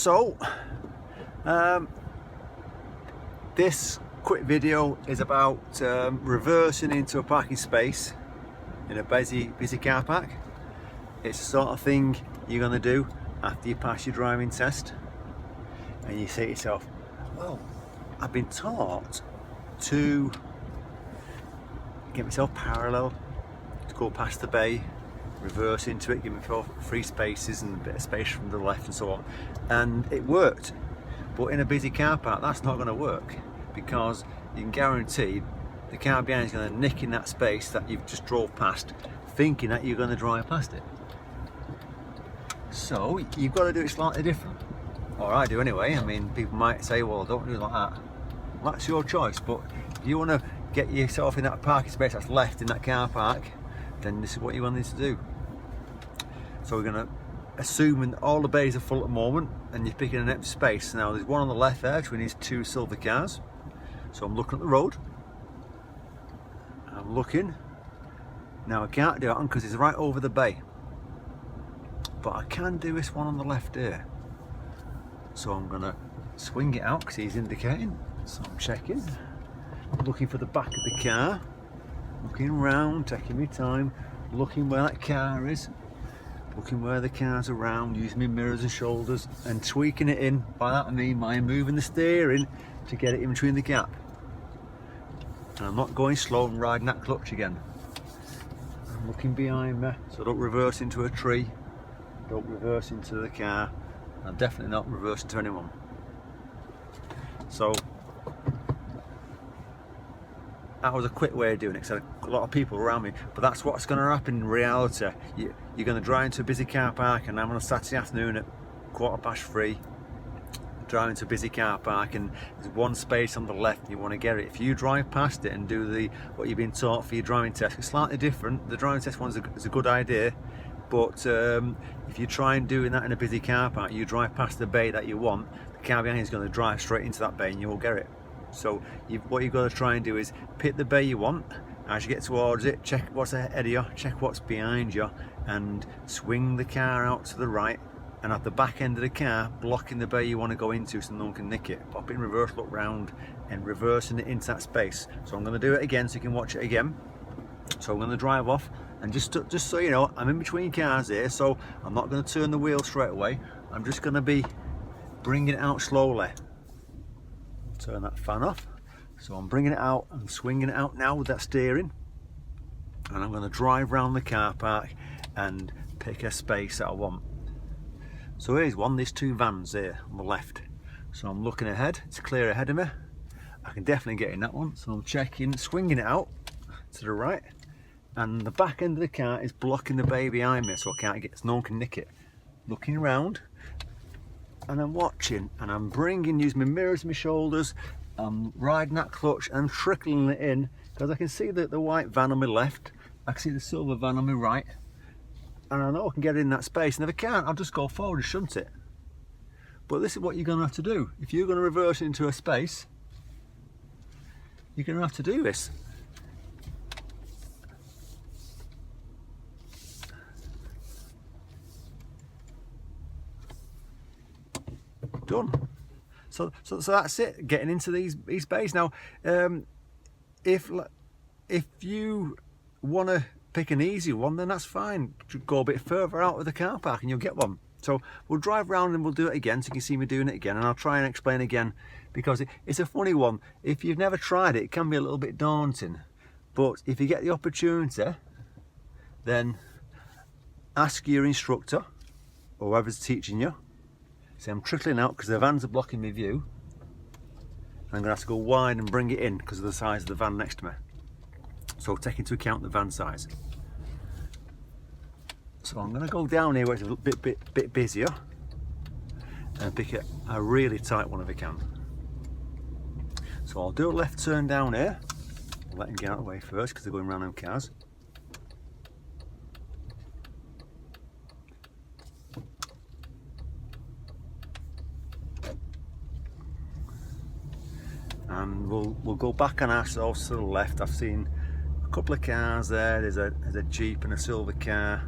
So this quick video is about reversing into a parking space in a busy car park. It's the sort of thing you're going to do after you pass your driving test, and you say to yourself, well, I've been taught to get myself parallel, to go past the bay, reverse into it, give myself free spaces and a bit of space from the left and so on, and it worked. But in a busy car park, that's not going to work, because you can guarantee the car behind is going to nick in that space that you've just drove past, thinking that you're going to drive past it. So you've got to do it slightly different, or I do anyway. I mean, people might say, well, don't do it like that. Well, that's your choice, but if you want to get yourself in that parking space that's left in that car park, then this is what you want to do. So we're going to assume all the bays are full at the moment and you're picking an empty space. Now there's one on the left there between these two silver cars. So I'm looking at the road. I'm looking. Now I can't do that because it's right over the bay. But I can do this one on the left here. So I'm going to swing it out because he's indicating. So I'm checking. Looking for the back of the car. Looking around, taking my time. Looking where that car is. Looking where the car's around, using my mirrors and shoulders and tweaking it in. By that I mean moving the steering to get it in between the gap. And I'm not going slow and riding that clutch again. I'm looking behind me, so don't reverse into a tree. Don't reverse into the car. I'm definitely not reversing to anyone. So that was a quick way of doing it, because I had a lot of people around me, but that's what's going to happen in reality. You're going to drive into a busy car park, and I'm on a Saturday afternoon at 3:15, driving to a busy car park, and there's one space on the left and you want to get it. If you drive past it and do what you've been taught for your driving test, it's slightly different. The driving test one is a good idea, but if you try and doing that in a busy car park, you drive past the bay that you want, the car behind is going to drive straight into that bay and you won't get it. So what you've got to try and do is pick the bay you want. As you get towards it, check what's ahead of you, check what's behind you, and swing the car out to the right, and at the back end of the car, blocking the bay you want to go into so no one can nick it. Pop in reverse, look round, and reversing it into that space. So I'm going to do it again so you can watch it again. So I'm going to drive off, and just so you know, I'm in between cars here, so I'm not going to turn the wheel straight away. I'm just going to be bringing it out slowly. Turn that fan off. So I'm bringing it out and swinging it out now with that steering, and I'm going to drive around the car park and pick a space that I want. So here's one, there's two vans here on the left. So I'm looking ahead, it's clear ahead of me. I can definitely get in that one. So I'm checking, swinging it out to the right, and the back end of the car is blocking the bay behind me, so I can't get, so no one can nick it. Looking around, and I'm watching, and I'm using my mirrors and my shoulders. I'm riding that clutch and trickling it in, because I can see the white van on my left, I can see the silver van on my right, and I know I can get in that space, and if I can't, I'll just go forward and shunt it. But this is what you're going to have to do. If you're going to reverse into a space, you're going to have to do this. Done. So that's it, getting into these bays. Now if you want to pick an easy one, then that's fine. Go a bit further out of the car park and you'll get one. So we'll drive around and we'll do it again so you can see me doing it again, and I'll try and explain again, because it's a funny one. If you've never tried it, it can be a little bit daunting, but if you get the opportunity, then ask your instructor or whoever's teaching you. See, I'm trickling out because the vans are blocking my view. I'm going to have to go wide and bring it in because of the size of the van next to me. So take into account the van size. So I'm going to go down here where it's a bit busier and pick a really tight one if I can. So I'll do a left turn down here. I'll let him get out of the way first because they're going around them cars. And we'll go back on ourselves to the left. I've seen a couple of cars there. There's a Jeep and a silver car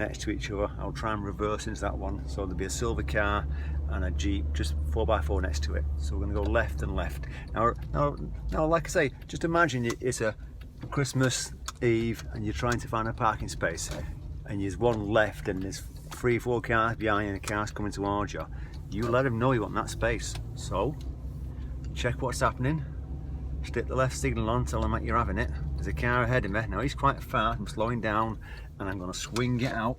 next to each other. I'll try and reverse into that one. So there'll be a silver car and a Jeep just 4x4 next to it. So we're going to go left and left. Now, like I say, just imagine it's a Christmas Eve and you're trying to find a parking space, and there's one left and there's 3-4 cars behind you and a car's coming towards you. You let them know you want that space. So check what's happening. Stick the left signal on, tell them that you're having it. There's a car ahead of me. Now he's quite fast, I'm slowing down and I'm going to swing it out.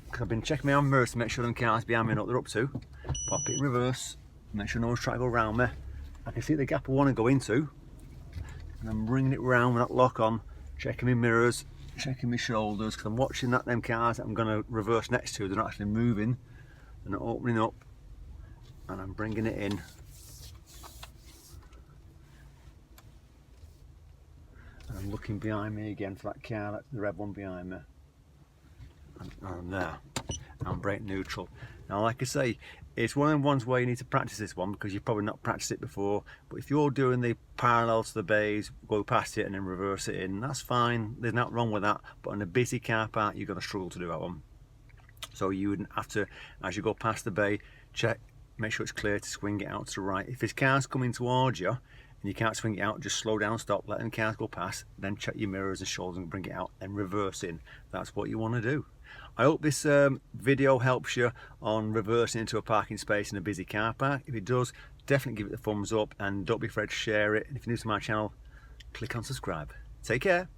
Because I've been checking my own mirrors to make sure them cars behind me know what they're up to. Pop it in reverse, make sure no one's trying to go around me. I can see the gap I want to go into. And I'm bringing it round with that lock on, checking my mirrors, checking my shoulders, because I'm watching that them cars that I'm going to reverse next to, they're not actually moving, they're not opening up, and I'm bringing it in. And I'm looking behind me again for that car, that's the red one behind me. And I'm there. I'm brake neutral. Now, like I say, it's one of them ones where you need to practice this one because you've probably not practiced it before. But if you're doing the parallel to the bays, go past it and then reverse it in, that's fine. There's nothing wrong with that. But in a busy car park, you're going to struggle to do that one. So you would have to, as you go past the bay, check, make sure it's clear to swing it out to the right. If there's cars coming towards you, and you can't swing it out, just slow down, stop, let them cars go past, then check your mirrors and shoulders and bring it out and reverse in. That's what you want to do. I hope this video helps you on reversing into a parking space in a busy car park. If it does, definitely give it a thumbs up and don't be afraid to share it. And if you're new to my channel, click on subscribe. Take care.